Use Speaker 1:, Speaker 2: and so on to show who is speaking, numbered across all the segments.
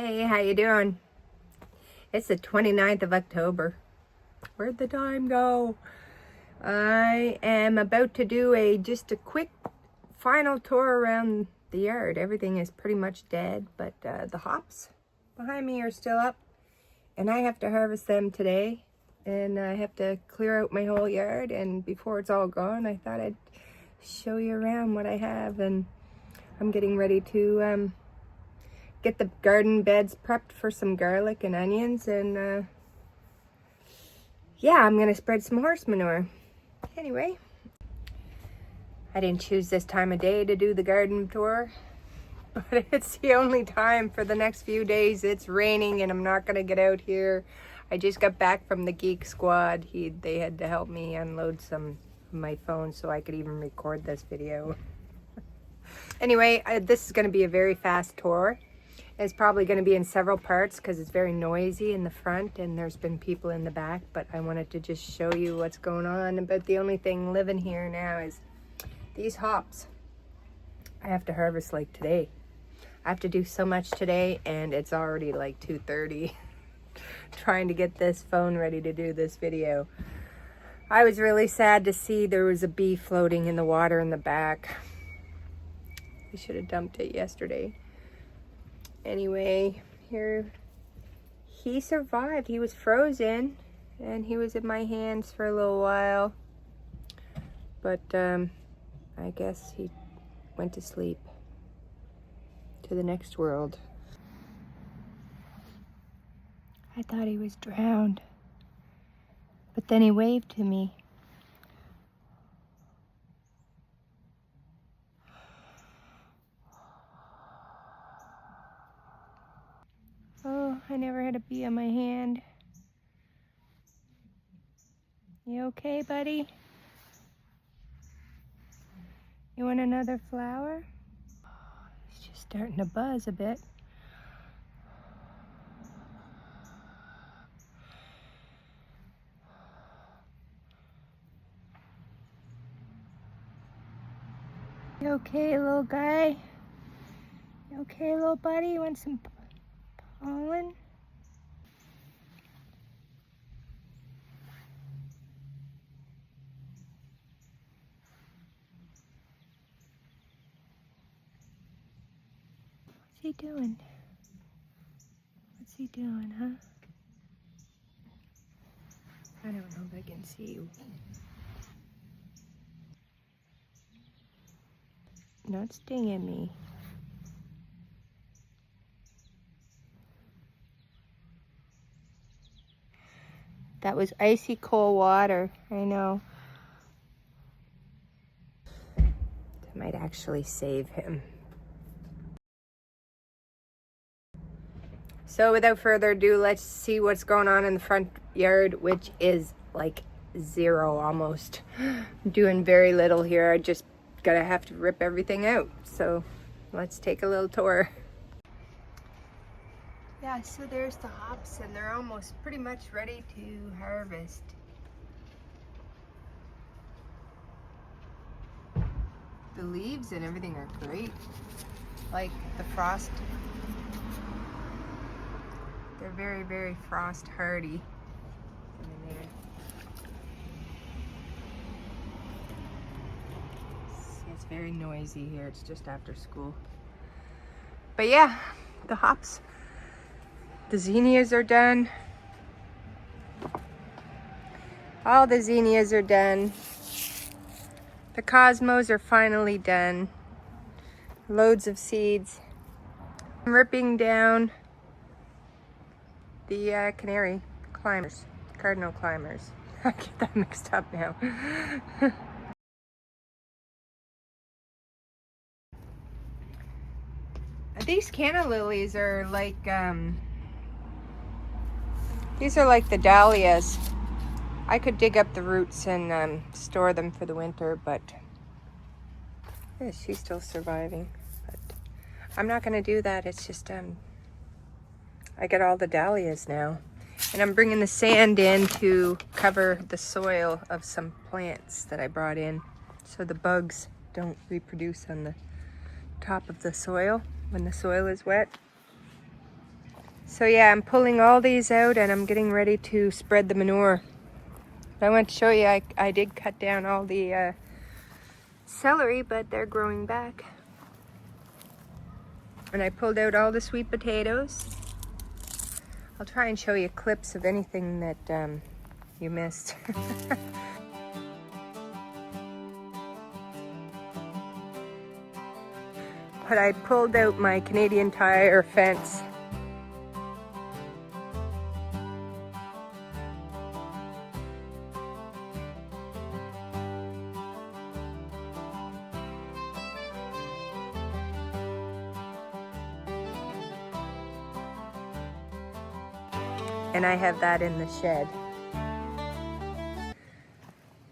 Speaker 1: Hey, how you doing? It's the 29th of October. Where'd the time go? I am about to do just a quick final tour around the yard. Everything is pretty much dead, but the hops behind me are still up, and I have to harvest them today, and I have to clear out my whole yard. And before it's all gone, I thought I'd show you around what I have, and I'm getting ready to get the garden beds prepped for some garlic and onions, and yeah, I'm gonna spread some horse manure. Anyway, I didn't choose this time of day to do the garden tour, but it's the only time for the next few days. It's raining and I'm not gonna get out here. I just got back from the Geek Squad. They had to help me unload some of my phone so I could even record this video. Anyway, this is gonna be a very fast tour. It's probably going to be in several parts because it's very noisy in the front and there's been people in the back, but I wanted to just show you what's going on. About the only thing living here now is these hops. I have to harvest like today. I have to do so much today, and it's already like 2:30 trying to get this phone ready to do this video. I was really sad to see there was a bee floating in the water in the back. We should have dumped it yesterday. Anyway, here he survived. He was frozen and he was in my hands for a little while, but I guess he went to sleep, to the next world. I thought he was drowned, but then he waved to me. Oh, I never had a bee on my hand. You okay, buddy? You want another flower? He's just starting to buzz a bit. You okay, little guy? You okay, little buddy? You want some pollen? What's he doing? What's he doing, huh? I don't know if I can see you. Not stinging me. That was icy cold water, I know. That might actually save him. So without further ado, let's see what's going on in the front yard, which is like zero almost. I'm doing very little here. I just have to rip everything out. So let's take a little tour. Yeah, so there's the hops, and they're almost pretty much ready to harvest. The leaves and everything are great. Like the frost. They're very, very frost hardy. It's very noisy here. It's just after school. But yeah, the hops. The zinnias are done. All the zinnias are done. The cosmos are finally done. Loads of seeds. I'm ripping down the canary climbers, cardinal climbers. I get that mixed up now. These canna lilies are like, these are like the dahlias. I could dig up the roots and store them for the winter, but yeah, she's still surviving. But I'm not gonna do that. It's just, I got all the dahlias now. And I'm bringing the sand in to cover the soil of some plants that I brought in so the bugs don't reproduce on the top of the soil when the soil is wet. So yeah, I'm pulling all these out and I'm getting ready to spread the manure. I want to show you, I did cut down all the celery, but they're growing back. And I pulled out all the sweet potatoes. I'll try and show you clips of anything that you missed. But I pulled out my Canadian Tire fence. And I have that in the shed.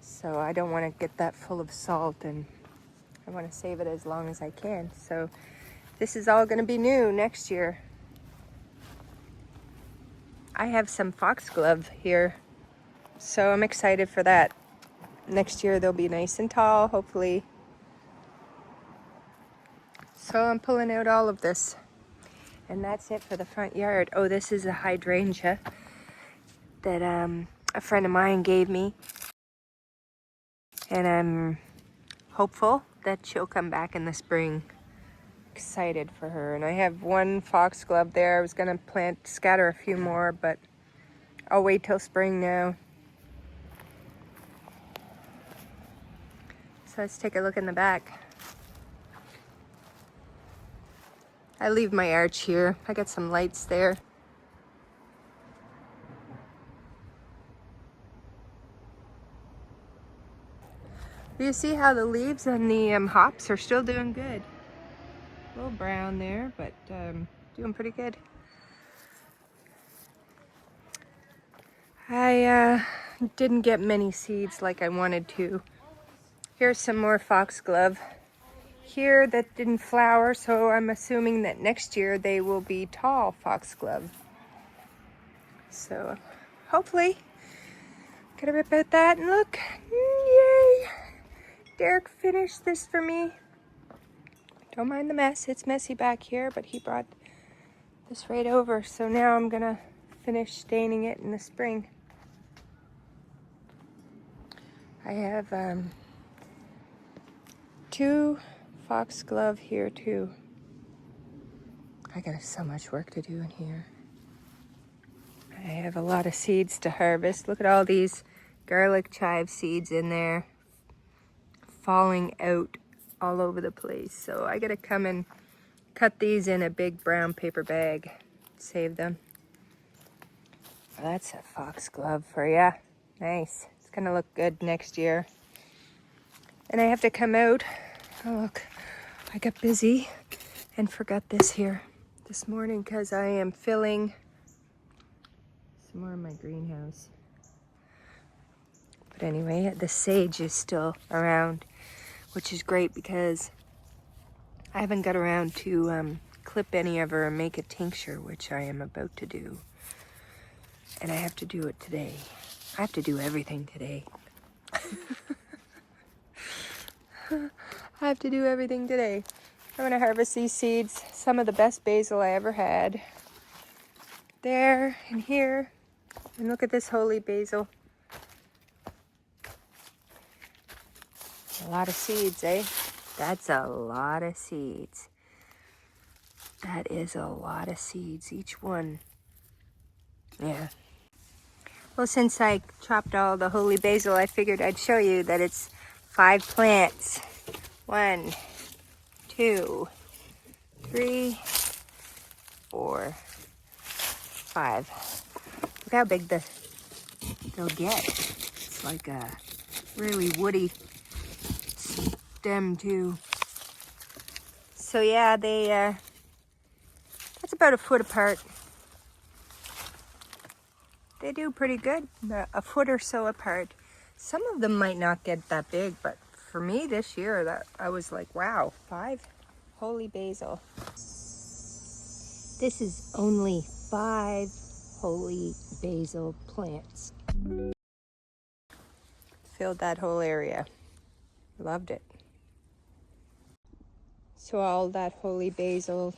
Speaker 1: So I don't want to get that full of salt, and I want to save it as long as I can. So this is all going to be new next year. I have some foxglove here, so I'm excited for that. Next year they'll be nice and tall, hopefully. So I'm pulling out all of this. And that's it for the front yard. Oh, this is a hydrangea that a friend of mine gave me. And I'm hopeful that she'll come back in the spring. Excited for her. And I have one foxglove there. I was gonna scatter a few more, but I'll wait till spring now. So let's take a look in the back. I leave my arch here. I got some lights there. You see how the leaves and the hops are still doing good. A little brown there, but doing pretty good. I didn't get many seeds like I wanted to. Here's some more foxglove here that didn't flower, so I'm assuming that next year they will be tall foxglove. So hopefully, gonna rip out that and look, yay! Derek finished this for me. Don't mind the mess, it's messy back here, but he brought this right over. So now I'm gonna finish staining it in the spring. I have 2 foxglove here too. I got so much work to do in here. I have a lot of seeds to harvest. Look at all these garlic chive seeds in there, falling out all over the place. So I gotta come and cut these in a big brown paper bag, save them. Well, that's a foxglove for ya. Nice. It's gonna look good next year. And I have to come out. Oh, look, I got busy and forgot this here this morning because I am filling some more in my greenhouse. But anyway, the sage is still around, which is great because I haven't got around to clip any of her and make a tincture, which I am about to do. And I have to do it today. I have to do everything today. I have to do everything today. I'm gonna harvest these seeds, some of the best basil I ever had. There and here. And look at this holy basil. A lot of seeds, eh? That's a lot of seeds. That is a lot of seeds, each one. Yeah. Well, since I chopped all the holy basil, I figured I'd show you that it's 5 plants. 1, 2, 3, 4, 5. Look how big they'll get. It's like a really woody stem too. So yeah, that's about a foot apart. They do pretty good, a foot or so apart. Some of them might not get that big, but for me this year, that I was like, wow, 5 holy basil. This is only 5 holy basil plants. Filled that whole area. Loved it. So all that holy basil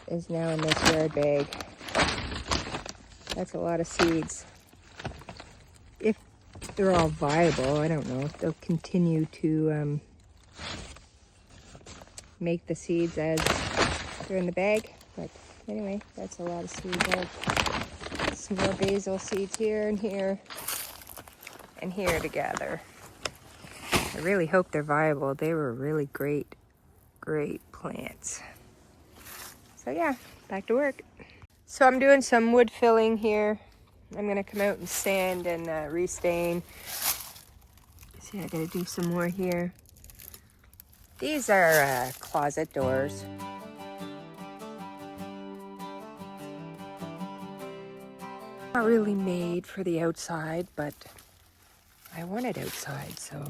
Speaker 1: is now in this yard bag. That's a lot of seeds. If they're all viable, I don't know if they'll continue to make the seeds as they're in the bag. But anyway, that's a lot of seeds. I have some more basil seeds here and here and here together. I really hope they're viable. They were really great plants. So yeah, back to work. So I'm doing some wood filling here. I'm gonna come out and sand and restain. See, I gotta do some more here. These are closet doors. Not really made for the outside, but I want it outside, so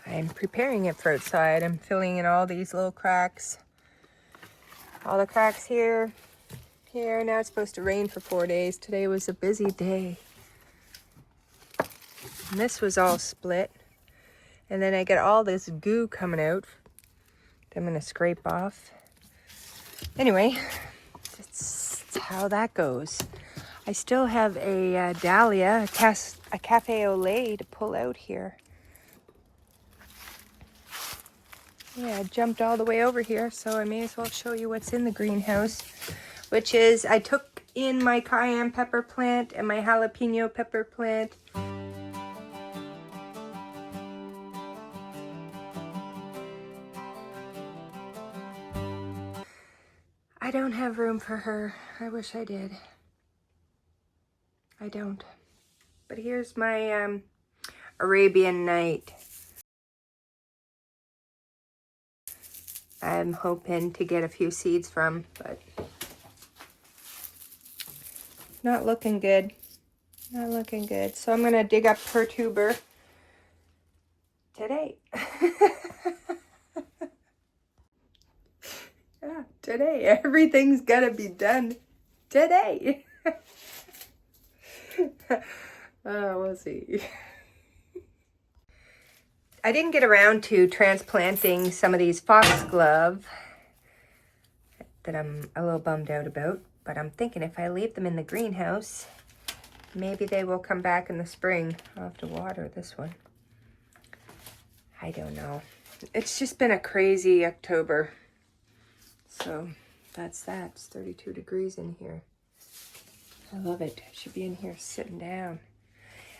Speaker 1: I'm preparing it for outside. I'm filling in all these little cracks. All the cracks here. Now it's supposed to rain for 4 days. Today was a busy day. And this was all split. And then I get all this goo coming out that I'm gonna scrape off. Anyway, that's how that goes. I still have a dahlia, a cafe au lait to pull out here. Yeah, I jumped all the way over here, so I may as well show you what's in the greenhouse, which is I took in my cayenne pepper plant and my jalapeno pepper plant. I don't have room for her. I wish I did. I don't. But here's my Arabian Night. I'm hoping to get a few seeds from, but not looking good. Not looking good. So I'm gonna dig up her tuber today. Yeah, today. Everything's gotta be done today. We'll see. I didn't get around to transplanting some of these foxglove that I'm a little bummed out about, but I'm thinking if I leave them in the greenhouse, maybe they will come back in the spring. I'll have to water this one. I don't know. It's just been a crazy October. So that's that. It's 32 degrees in here. I love it. I should be in here sitting down.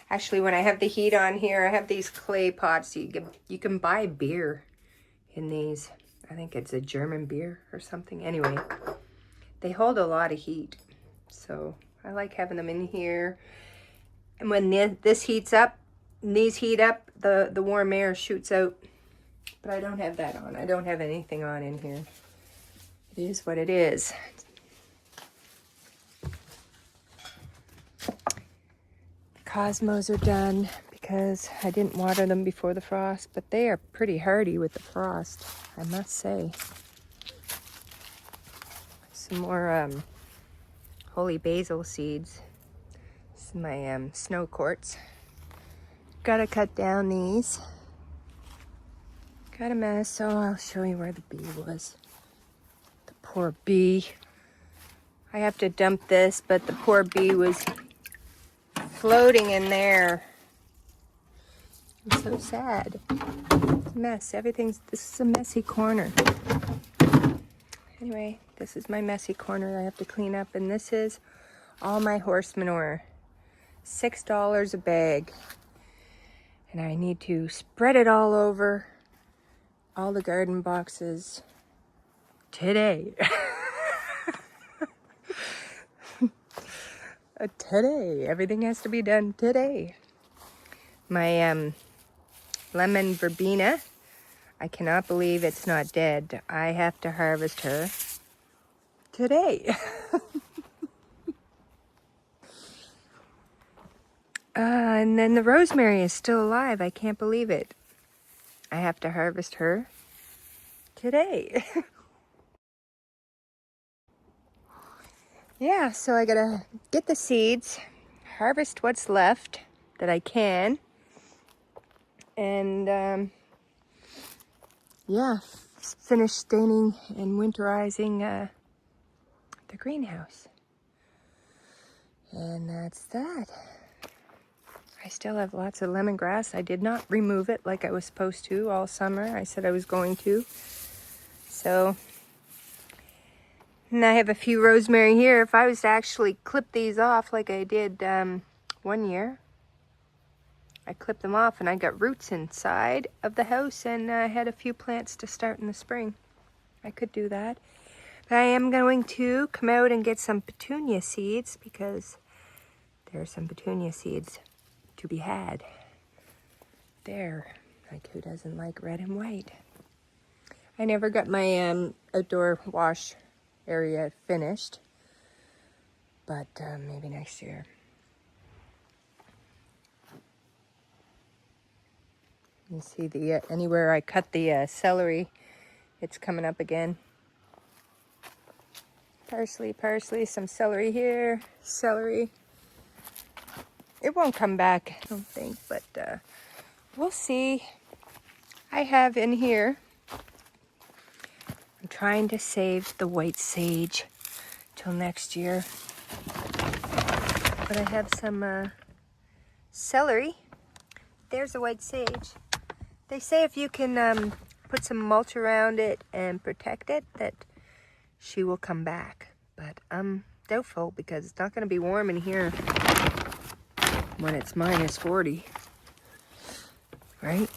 Speaker 1: Actually, when I have the heat on here, I have these clay pots. You can buy beer in these. I think it's a German beer or something. Anyway, they hold a lot of heat. So I like having them in here. And when this heats up, these heat up, the warm air shoots out. But I don't have that on. I don't have anything on in here. It is what it is. Cosmos are done because I didn't water them before the frost, but they are pretty hardy with the frost, I must say. Some more holy basil seeds. This is my snow quartz. Gotta cut down these. Got a mess, so I'll show you where the bee was. The poor bee. I have to dump this, but the poor bee was floating in there. I'm so sad. It's a mess. This is a messy corner. Anyway, this is my messy corner I have to clean up, and this is all my horse manure. $6 a bag. And I need to spread it all over all the garden boxes today. Today. Everything has to be done today. My lemon verbena, I cannot believe it's not dead. I have to harvest her today. And then the rosemary is still alive. I can't believe it. I have to harvest her today. Yeah, so I gotta get the seeds, harvest what's left that I can, and yeah, finish staining and winterizing the greenhouse. And that's that. I still have lots of lemongrass. I did not remove it like I was supposed to all summer. I said I was going to. So, and I have a few rosemary here. If I was to actually clip these off like I did one year, I clipped them off and I got roots inside of the house, and I had a few plants to start in the spring. I could do that. But I am going to come out and get some petunia seeds, because there are some petunia seeds to be had. There. Like, who doesn't like red and white? I never got my outdoor wash area finished, but maybe next year. You can see the anywhere I cut the celery, it's coming up again. Parsley, parsley, some celery here, celery. It won't come back, I don't think, but we'll see. I have in here, I'm trying to save the white sage till next year. But I have some celery. There's a white sage. They say if you can put some mulch around it and protect it, that she will come back. But I'm doubtful, because it's not going to be warm in here when it's -40, right?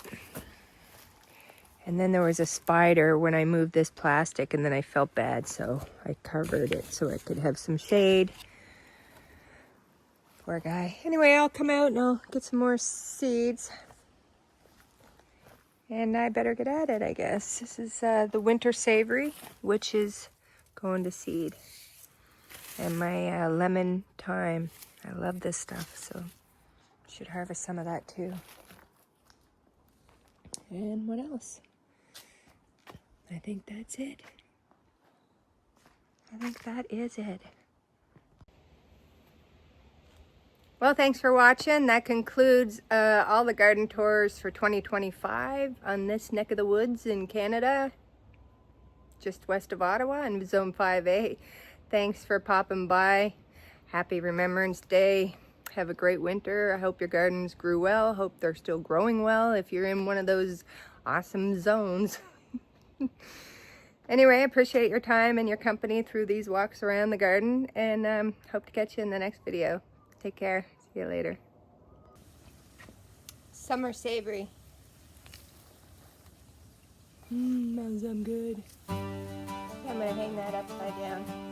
Speaker 1: And then there was a spider when I moved this plastic, and then I felt bad, so I covered it so I could have some shade. Poor guy. Anyway, I'll come out and I'll get some more seeds. And I better get at it, I guess. This is the winter savory, which is going to seed. And my lemon thyme. I love this stuff, so should harvest some of that too. And what else? I think that's it. I think that is it. Well, thanks for watching. That concludes all the garden tours for 2025 on this neck of the woods in Canada, just west of Ottawa in Zone 5A. Thanks for popping by. Happy Remembrance Day. Have a great winter. I hope your gardens grew well. Hope they're still growing well if you're in one of those awesome zones. Anyway, I appreciate your time and your company through these walks around the garden, and hope to catch you in the next video. Take care. See you later. Summer savory. Smells good. I'm gonna hang that upside down.